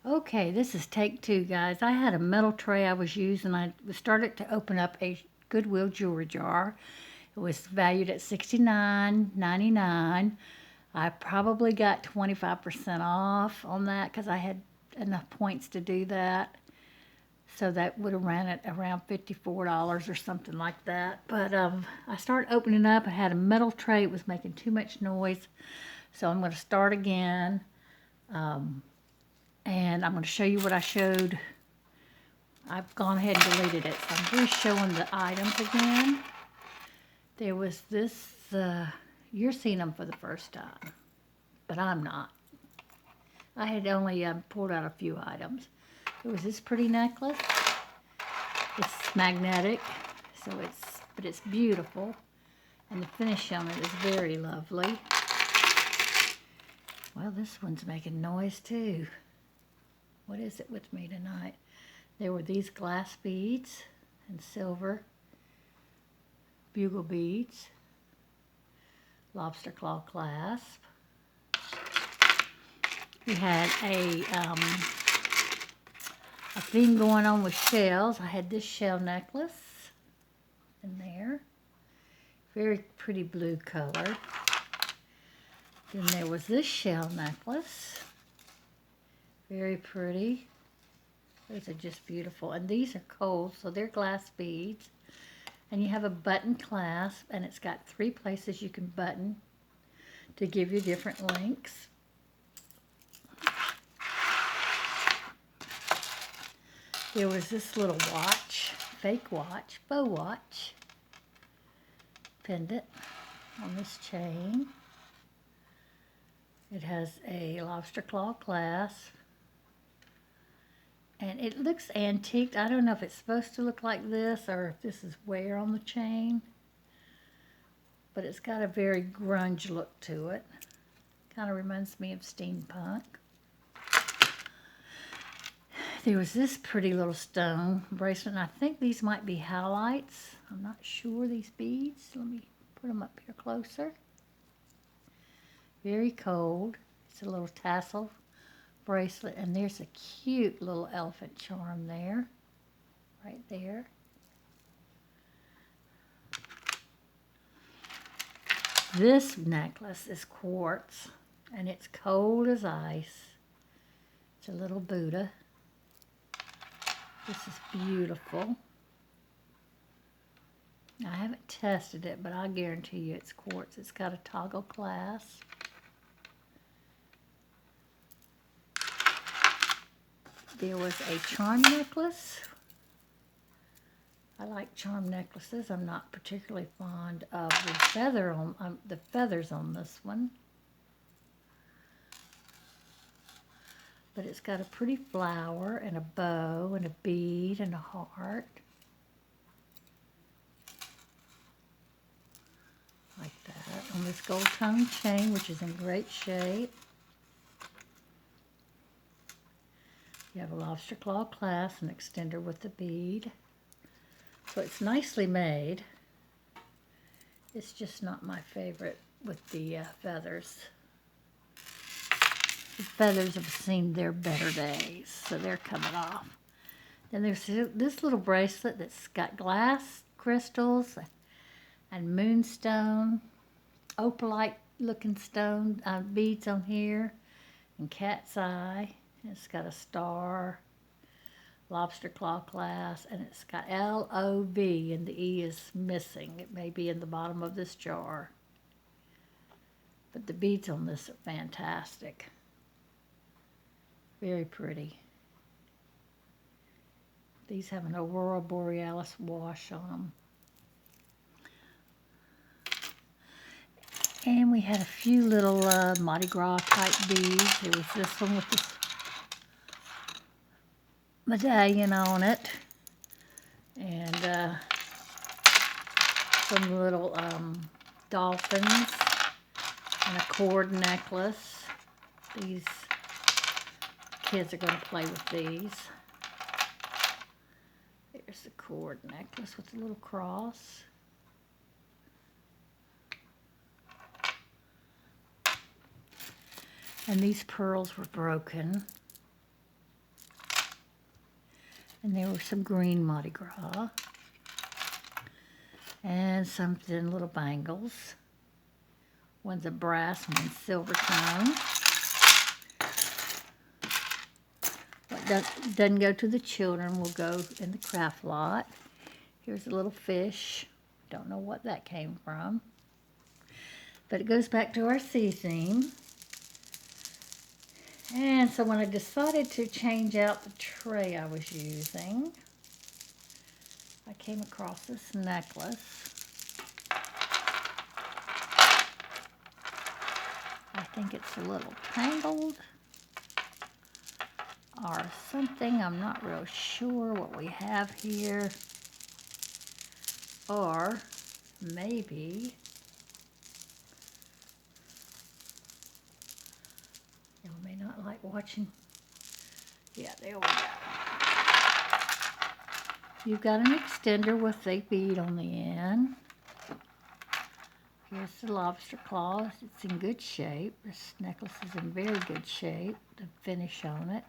Okay, this is take two, guys. I had a metal tray I was using. I started to open up a Goodwill jewelry jar. It was valued at $69.99. I probably got 25% off on that because I had enough points to do that. So that would have ran it around $54 or something like that. But I started opening up. I had a metal tray. It was making too much noise. So I'm going to start again. Um, and I'm going to show you what I showed. I've gone ahead and deleted it. So I'm just showing the items again. There was this, you're seeing them for the first time, but I'm not. I had only pulled out a few items. There was this pretty necklace. It's magnetic, but it's beautiful. And the finish on it is very lovely. Well, this one's making noise too. What is it with me tonight? There were these glass beads and silver bugle beads, lobster claw clasp. We had a thing going on with shells. I had this shell necklace in there. Very pretty blue color. Then there was this shell necklace. Very pretty. Those are just beautiful. And these are cold, so they're glass beads. And you have a button clasp, and it's got 3 places you can button to give you different lengths. There was this little watch, fake watch, faux watch, pendant on this chain. It has a lobster claw clasp. And it looks antiqued. I don't know if it's supposed to look like this or if this is wear on the chain. But it's got a very grunge look to it. Kind of reminds me of steampunk. There was this pretty little stone bracelet. And I think these might be halites. I'm not sure, these beads. Let me put them up here closer. Very cold. It's a little tassel bracelet, and there's a cute little elephant charm there, right there. This necklace is quartz, and it's cold as ice. It's a little Buddha. This is beautiful. I haven't tested it, but I guarantee you it's quartz. It's got a toggle clasp. There was a charm necklace. I like charm necklaces. I'm not particularly fond of the feathers on this one. But it's got a pretty flower and a bow and a bead and a heart. Like that. On this gold tongue chain, which is in great shape. You have a lobster claw clasp, an extender with the bead. So it's nicely made. It's just not my favorite with the feathers. The feathers have seen their better days, so they're coming off. Then there's this little bracelet that's got glass crystals and moonstone, opalite looking stone beads on here, and cat's eye. It's got a star, lobster claw clasp, and it's got L-O-V, and the E is missing. It may be in the bottom of this jar. But the beads on this are fantastic. Very pretty. These have an Aurora Borealis wash on them. And we had a few little Mardi Gras type beads. There was this one with this medallion on it, and some little dolphins and a cord necklace. These kids are going to play with these. There's the cord necklace with a little cross. And these pearls were broken. And there were some green Mardi Gras. And some thin little bangles. One's a brass and one's silver tone. What doesn't go to the children will go in the craft lot. Here's a little fish. Don't know what that came from. But it goes back to our sea theme. And so when I decided to change out the tray I was using, I came across this necklace. I think it's a little tangled or something. I'm not real sure what we have here. Or maybe, y'all may not like watching. Yeah, there we go. You've got an extender with a bead on the end. Here's the lobster claw. It's in good shape. This necklace is in very good shape. The finish on it.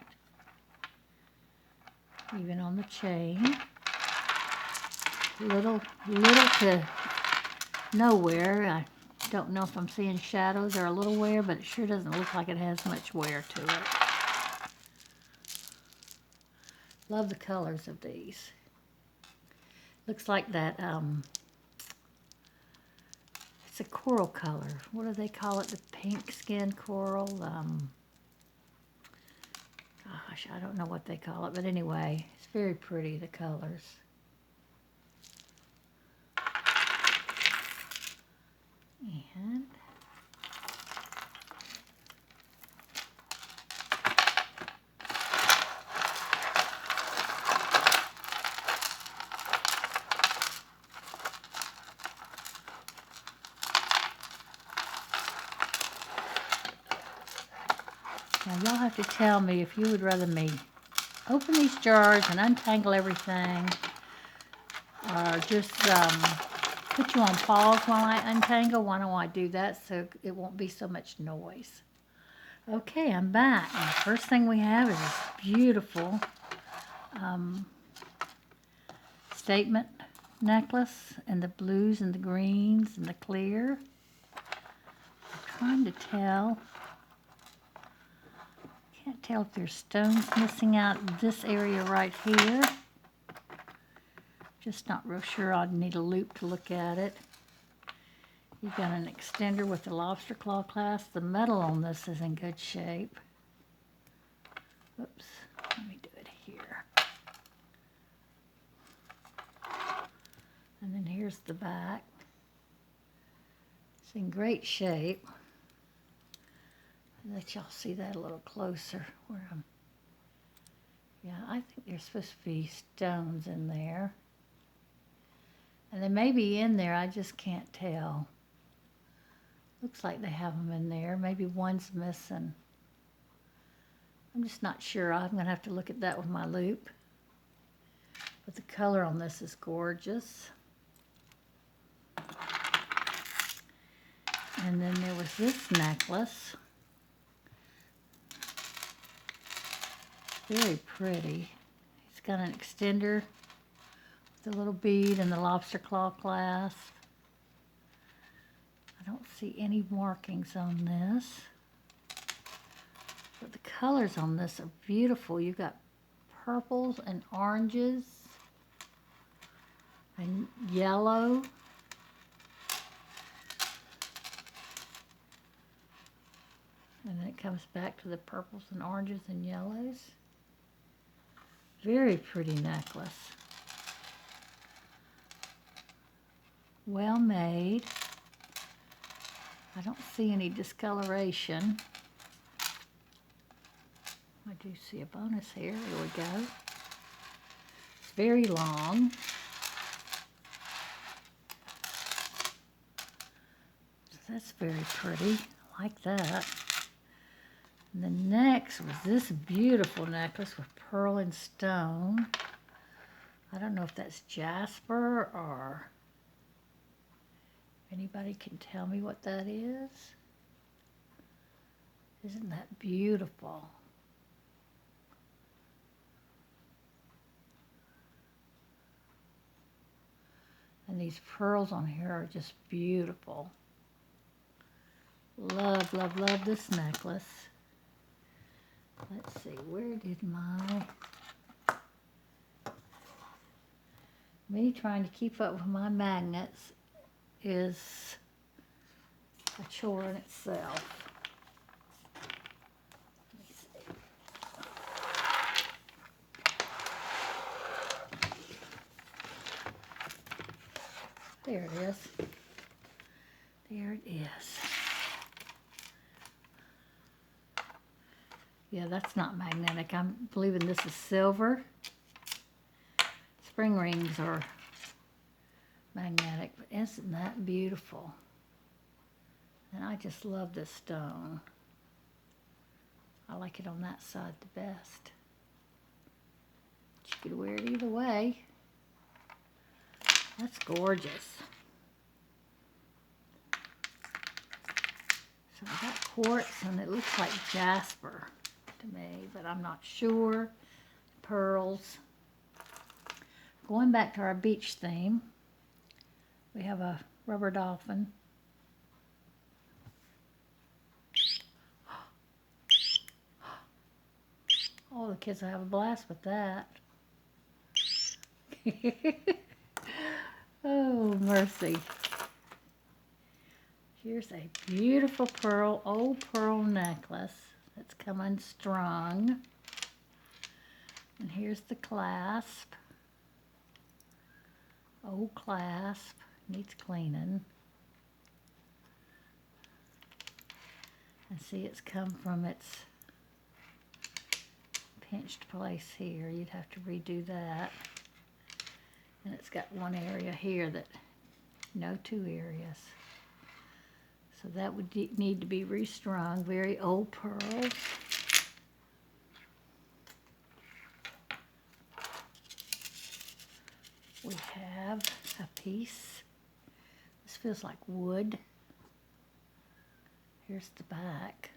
Even on the chain. Little to nowhere. I don't know if I'm seeing shadows or a little wear, but it sure doesn't look like it has much wear to it. Love the colors of these. Looks like that, it's a coral color. What do they call it? The pink skin coral? Gosh, I don't know what they call it, but anyway, it's very pretty, the colors. And now y'all have to tell me if you would rather me open these jars and untangle everything, or just put you on pause while I untangle. Why don't I do that so it won't be so much noise? Okay, I'm back. And the first thing we have is this beautiful statement necklace, and the blues and the greens and the clear. I'm trying to tell. Can't tell if there's stones missing out this area right here. Just not real sure. I'd need a loop to look at it. You've got an extender with the lobster claw clasp. The metal on this is in good shape. Oops, let me do it here. And then here's the back. It's in great shape. I'll let y'all see that a little closer. Yeah, I think there's supposed to be stones in there. And they may be in there, I just can't tell. Looks like they have them in there. Maybe one's missing. I'm just not sure. I'm going to have to look at that with my loop. But the color on this is gorgeous. And then there was this necklace. Very pretty. It's got an extender with a little bead and the lobster claw clasp. I don't see any markings on this. But the colors on this are beautiful. You've got purples and oranges and yellow. And then it comes back to the purples and oranges and yellows. Very pretty necklace. Well made. I don't see any discoloration. I do see a bonus here. Here we go. It's very long. So that's very pretty. I like that. And the next was this beautiful necklace with pearl and stone. I don't know if that's jasper or anybody can tell me what that is. Isn't that beautiful? these pearls on here are just beautiful. Love, love, love this necklace. Let's see, where did me trying to keep up with my magnets is a chore in itself. Let me see. There it is. There it is. Yeah, that's not magnetic. I'm believing this is silver. Spring rings are magnetic, but isn't that beautiful? And I just love this stone. I like it on that side the best. But you could wear it either way. That's gorgeous. So I got quartz, and it looks like jasper to me, but I'm not sure. Pearls. Going back to our beach theme, we have a rubber dolphin. Oh, the kids will have a blast with that. Oh, mercy. Here's a beautiful pearl, old pearl necklace that's come unstrung. And here's the clasp. Old clasp, needs cleaning. And see, it's come from its pinched place here. You'd have to redo that. And it's got one area here that, no, two areas. So that would need to be restrung. Very old pearls. We have a piece. This feels like wood. Here's the back.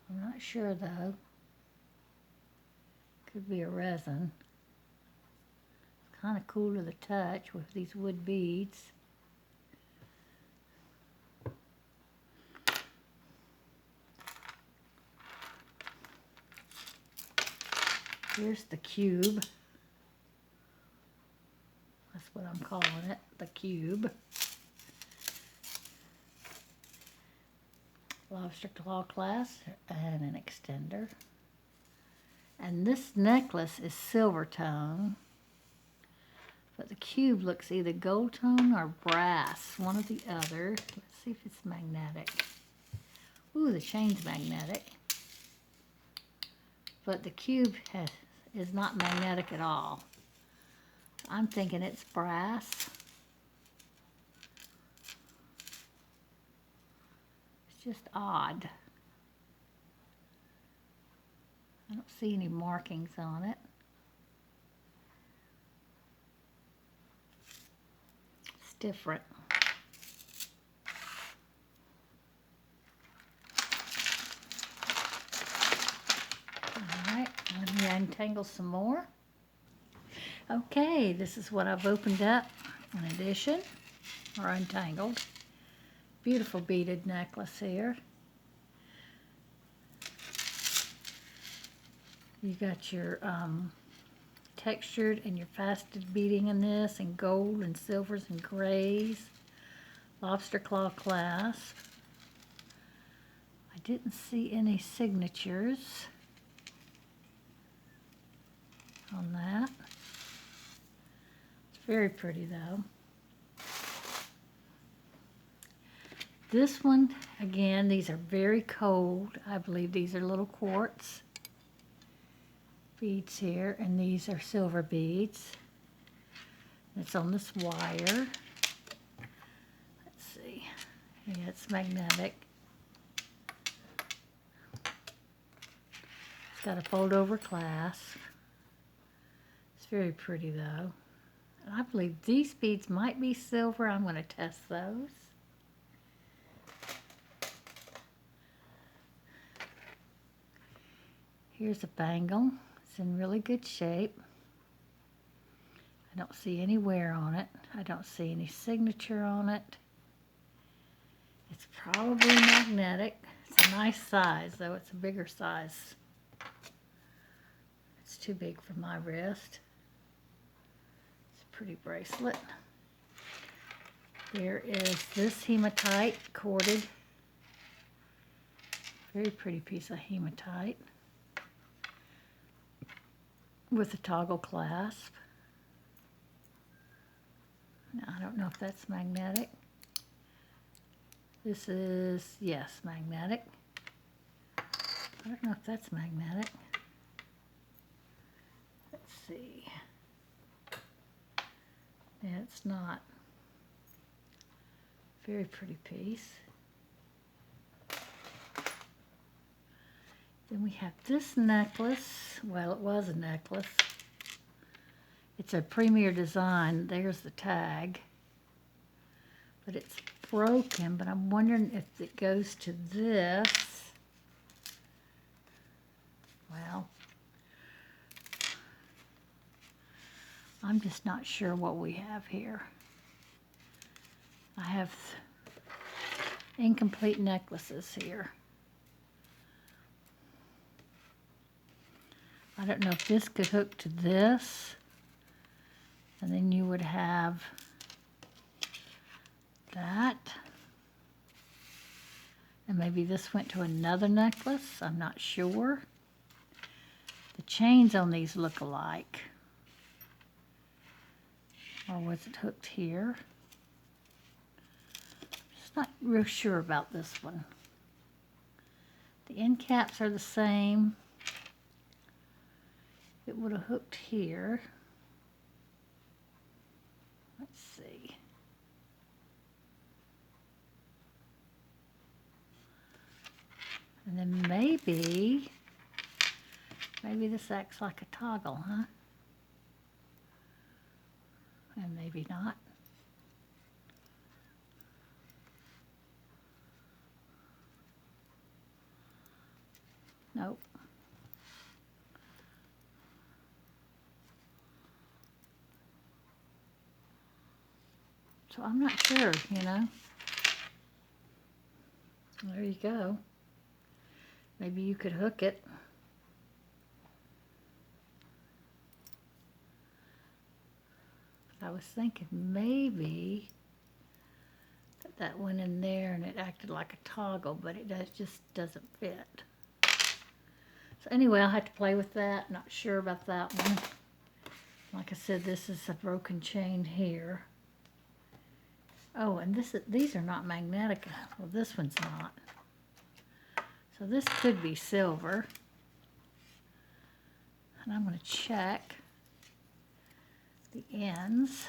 I'm not sure though. Could be a resin. It's kind of cool to the touch with these wood beads. Here's the cube. That's what I'm calling it, the cube. Lobster claw clasp and an extender. And this necklace is silver tone, but the cube looks either gold tone or brass, one or the other. Let's see if it's magnetic. Ooh, the chain's magnetic. But the cube is not magnetic at all. I'm thinking it's brass. It's just odd. I don't see any markings on it. It's different. Alright, let me untangle some more. Okay, this is what I've opened up in addition, or untangled. Beautiful beaded necklace here. You got your textured and your faceted beading in this, and gold and silvers and grays. Lobster claw clasp. I didn't see any signatures on that. It's very pretty though. This one, again, these are very cold. I believe these are little quartz beads here, and these are silver beads. It's on this wire. Let's see. Yeah, it's magnetic. It's got a fold over clasp. It's very pretty though. And I believe these beads might be silver. I'm going to test those. Here's a bangle. It's in really good shape. I don't see any wear on it. I don't see any signature on it. It's probably magnetic. It's a nice size, though. It's a bigger size. It's too big for my wrist. It's a pretty bracelet. There is this hematite corded. Very pretty piece of hematite with a toggle clasp. Now, I don't know if that's magnetic. This is, yes, magnetic. I don't know if that's magnetic. Let's see. Yeah, it's not. Very pretty piece. Then we have this necklace. Well, it was a necklace. It's a premier design. There's the tag. But it's broken, but I'm wondering if it goes to this. Well, I'm just not sure what we have here. I have incomplete necklaces here. I don't know if this could hook to this, and then you would have that. And maybe this went to another necklace. I'm not sure. The chains on these look alike. Or was it hooked here? Just not real sure about this one. The end caps are the same. It would have hooked here. Let's see. And then maybe this acts like a toggle, huh? And maybe not. Nope. So I'm not sure, you know. There you go. Maybe you could hook it. I was thinking maybe that went in there and it acted like a toggle, but it just doesn't fit. So anyway, I'll have to play with that. Not sure about that one. Like I said, this is a broken chain here. Oh, and these are not magnetic. Well, this one's not. So this could be silver. And I'm going to check the ends.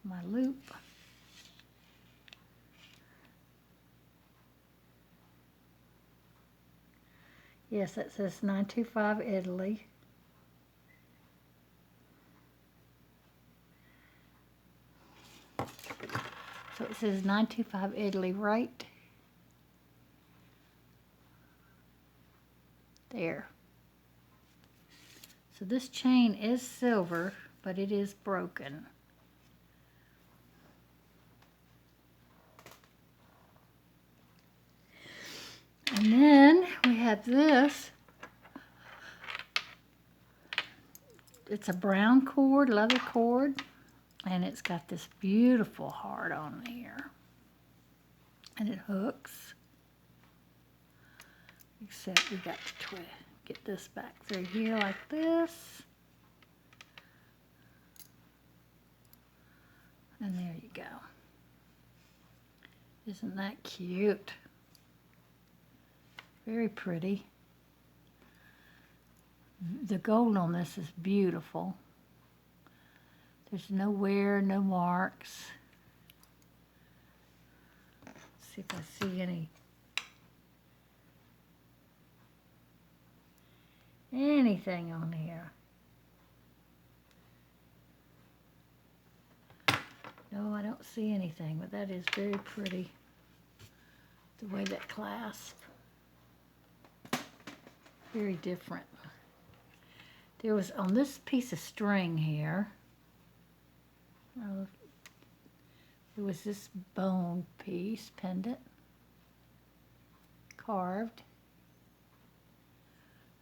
My loop. Yes, that says 925 Italy. So it says 925 Italy right there. So this chain is silver, but it is broken. And then we have this. It's a brown cord, leather cord, and it's got this beautiful heart on here. And it hooks. Except we got to get this back through here like this. And there you go. Isn't that cute? Very pretty. The gold on this is beautiful. There's no wear, no marks. Let's see if I see anything on here. No, I don't see anything, but that is very pretty. The way that clasp. Very different. There was on this piece of string here, there was this bone piece, pendant, carved.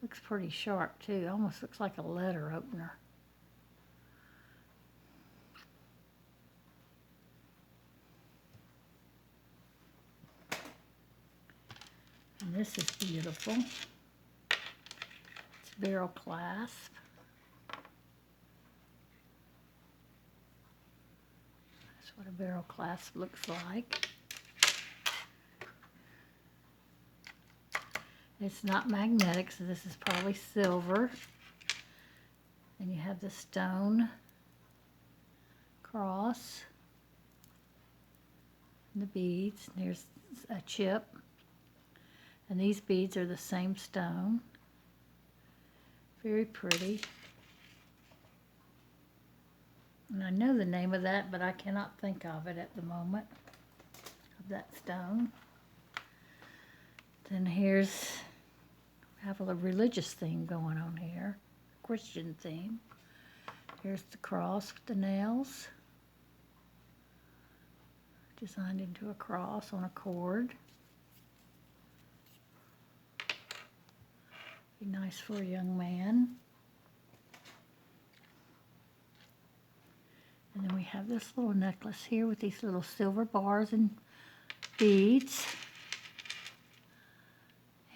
Looks pretty sharp too, almost looks like a letter opener. And this is beautiful. It's barrel clasp. That's what a barrel clasp looks like. It's not magnetic, so this is probably silver. And you have the stone cross and the beads. There's a chip. And these beads are the same stone. Very pretty. And I know the name of that, but I cannot think of it at the moment, of that stone. Then here's, we have a religious theme going on here, Christian theme. Here's the cross with the nails, designed into a cross on a cord. Be nice for a young man. And then we have this little necklace here with these little silver bars and beads.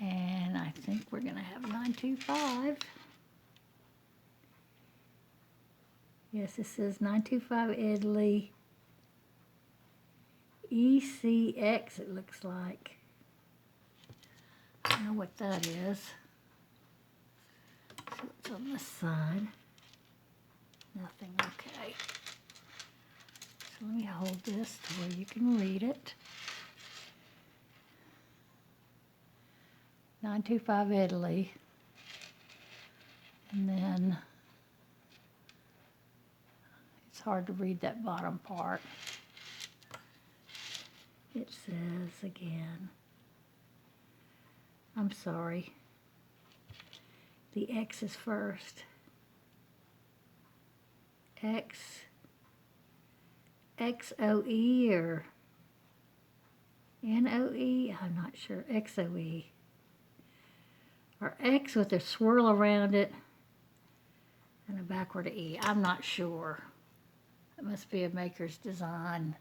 And I think we're going to have 925. Yes, it says 925 Italy ECX, it looks like. I don't know what that is. So it's on this side. Nothing, okay. So let me hold this to where you can read it. 925 Italy. And then it's hard to read that bottom part. It says again, I'm sorry, the X is first. XOE or NOE, I'm not sure, XOE. Or X with a swirl around it and a backward E. I'm not sure. It must be a maker's design.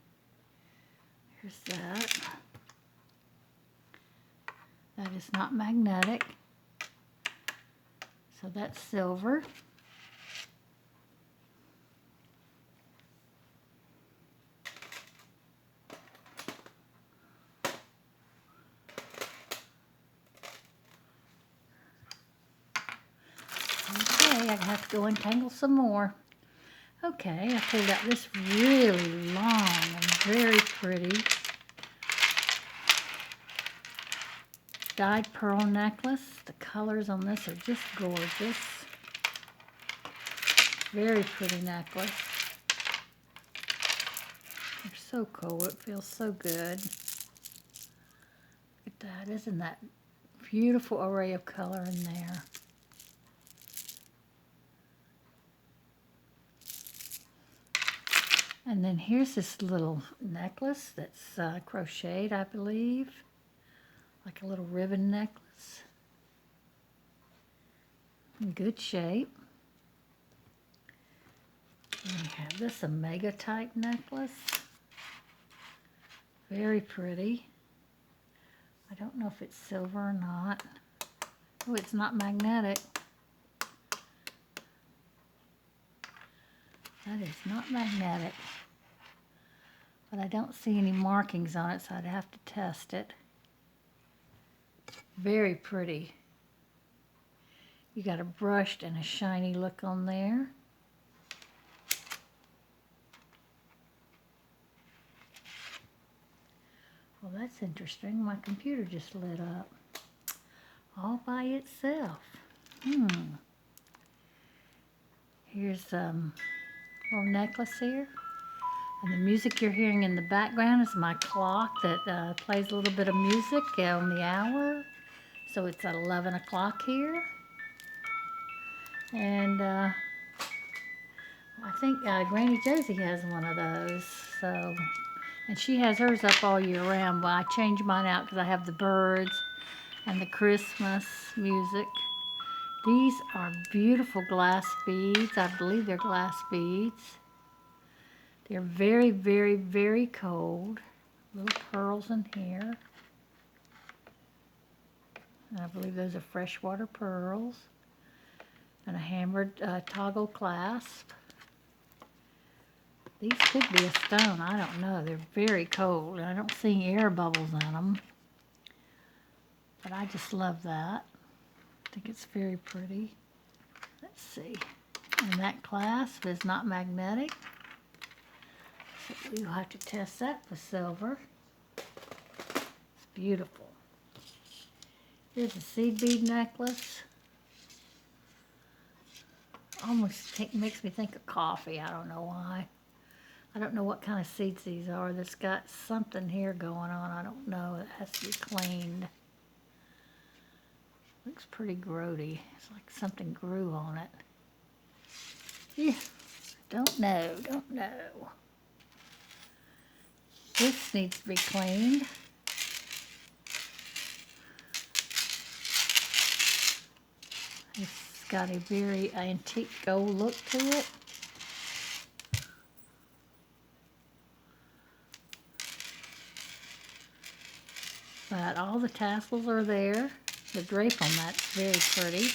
Here's that. That is not magnetic. So that's silver. Okay, I have to go untangle some more. Okay, I pulled out this really long and very pretty dyed pearl necklace. The colors on this are just gorgeous. Very pretty necklace. They're so cool. It feels so good. Look at that. Isn't that beautiful array of color in there? And then here's this little necklace that's crocheted, I believe. Like a little ribbon necklace. In good shape. And we have this Omega type necklace. Very pretty. I don't know if it's silver or not. Oh, it's not magnetic. That is not magnetic. But I don't see any markings on it, so I'd have to test it. Very pretty. You got a brushed and a shiny look on there. Well, that's interesting. My computer just lit up all by itself. Here's a little necklace here. And the music you're hearing in the background is my clock that plays a little bit of music on the hour. So it's at 11 o'clock here. And I think Granny Josie has one of those. So, and she has hers up all year round, but I change mine out because I have the birds and the Christmas music. These are beautiful glass beads. I believe they're glass beads. They're very, very, very cold. Little pearls in here. And I believe those are freshwater pearls. And a hammered toggle clasp. These could be a stone. I don't know. They're very cold. And I don't see any air bubbles in them. But I just love that. I think it's very pretty. Let's see. And that clasp is not magnetic. So we'll have to test that with silver. It's beautiful. Here's a seed bead necklace. Almost makes me think of coffee. I don't know why. I don't know what kind of seeds these are. That's got something here going on. I don't know. It has to be cleaned. Looks pretty grody. It's like something grew on it. Yeah. Don't know. Don't know. This needs to be cleaned. It's got a very antique gold look to it. But all the tassels are there. The drape on that's very pretty.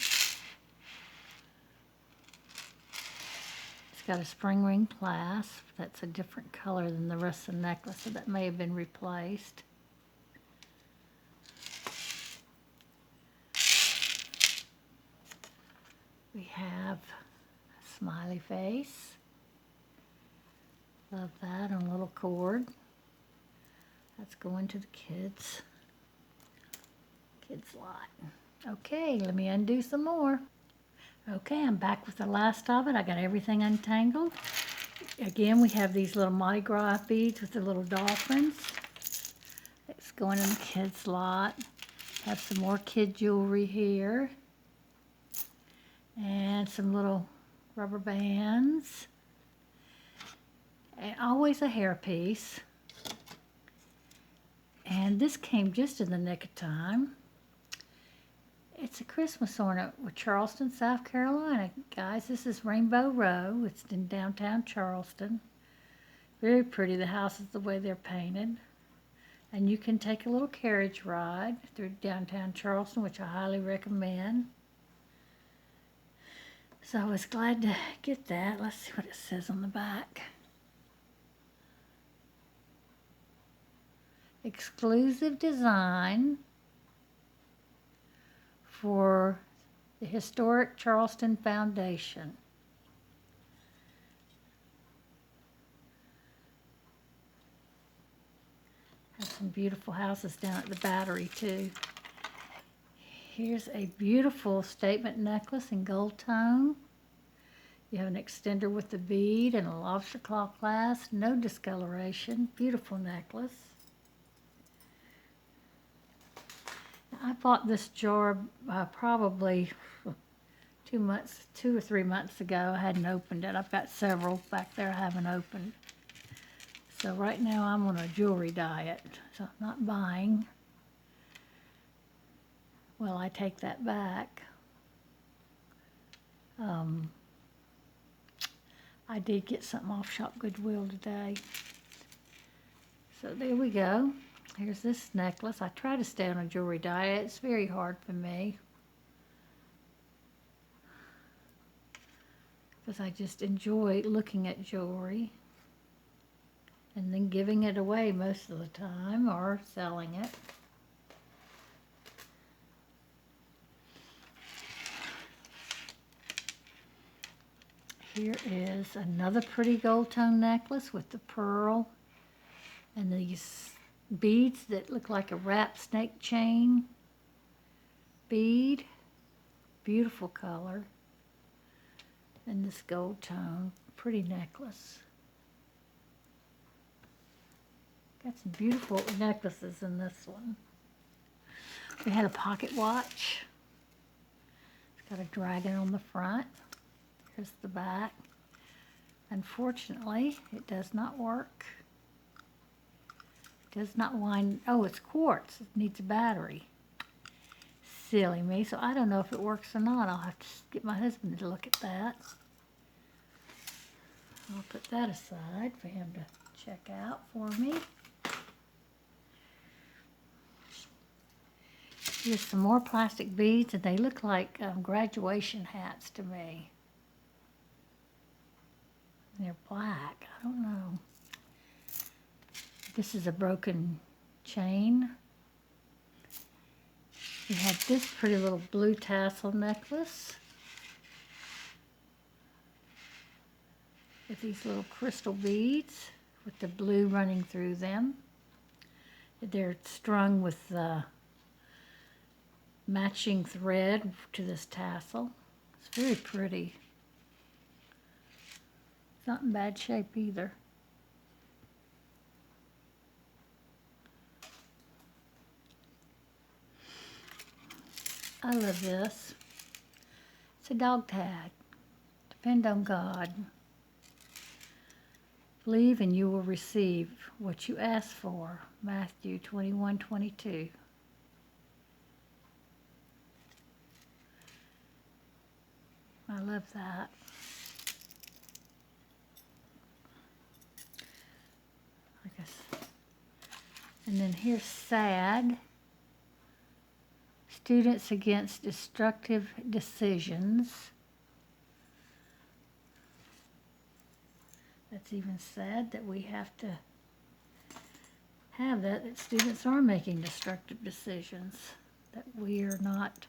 It's got a spring ring clasp. That's a different color than the rest of the necklace, so that may have been replaced. We have a smiley face. Love that on a little cord. That's going to the kids' lot. Okay, let me undo some more. Okay, I'm back with the last of it. I got everything untangled. Again, we have these little Mardi Gras beads with the little dolphins. It's going in the kids' lot. Have some more kid jewelry here. And some little rubber bands. And always a hairpiece. And this came just in the nick of time. It's a Christmas ornament with Charleston, South Carolina. Guys, this is Rainbow Row. It's in downtown Charleston. Very pretty. The houses, the way they're painted. And you can take a little carriage ride through downtown Charleston, which I highly recommend. So I was glad to get that. Let's see what it says on the back. Exclusive design for the Historic Charleston Foundation. Has some beautiful houses down at the Battery too. Here's a beautiful statement necklace in gold tone. You have an extender with the bead and a lobster claw clasp, no discoloration. Beautiful necklace. I bought this jar probably 2 or 3 months ago. I hadn't opened it. I've got several back there I haven't opened. So right now I'm on a jewelry diet, so I'm not buying. Well, I take that back. I did get something off Shop Goodwill today. So there we go. Here's this necklace. I try to stay on a jewelry diet. It's very hard for me, because I just enjoy looking at jewelry and then giving it away most of the time or selling it. Here is another pretty gold tone necklace with the pearl and these beads that look like a wrapped snake chain bead. Beautiful color. And this gold tone. Pretty necklace. Got some beautiful necklaces in this one. We had a pocket watch. It's got a dragon on the front. Here's the back. Unfortunately, it does not work. It does not wind. Oh, it's quartz. It needs a battery. Silly me. So I don't know if it works or not. I'll have to get my husband to look at that. I'll put that aside for him to check out for me. Here's some more plastic beads, and they look like graduation hats to me. They're black. I don't know. This is a broken chain. We have this pretty little blue tassel necklace with these little crystal beads with the blue running through them. They're strung with matching thread to this tassel. It's very pretty. It's not in bad shape either. I love this. It's a dog tag. Depend on God. Believe and you will receive what you ask for. Matthew 21:22. I love that. I guess. And then here's SAD. Students Against Destructive Decisions. That's even sad that we have to have that students are making destructive decisions, that we are not.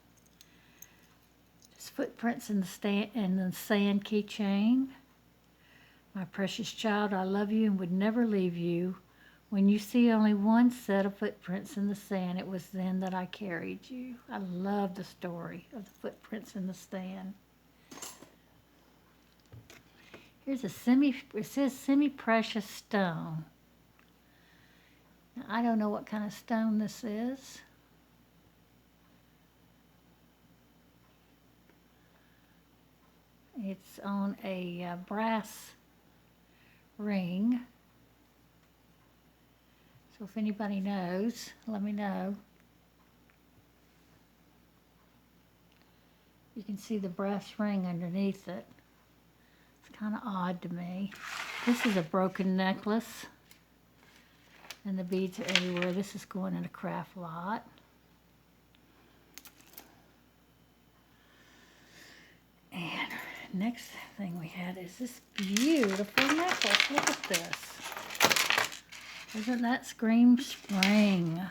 Just footprints in the sand keychain. My precious child, I love you and would never leave you. When you see only one set of footprints in the sand, it was then that I carried you. I love the story of the footprints in the sand. Here's a it says semi-precious stone. Now, I don't know what kind of stone this is. It's on a brass ring. So if anybody knows, let me know. You can see the brass ring underneath it. It's kind of odd to me. This is a broken necklace. And the beads are everywhere. This is going in a craft lot. And next thing we had is this beautiful necklace. Look at this. Doesn't that scream spring?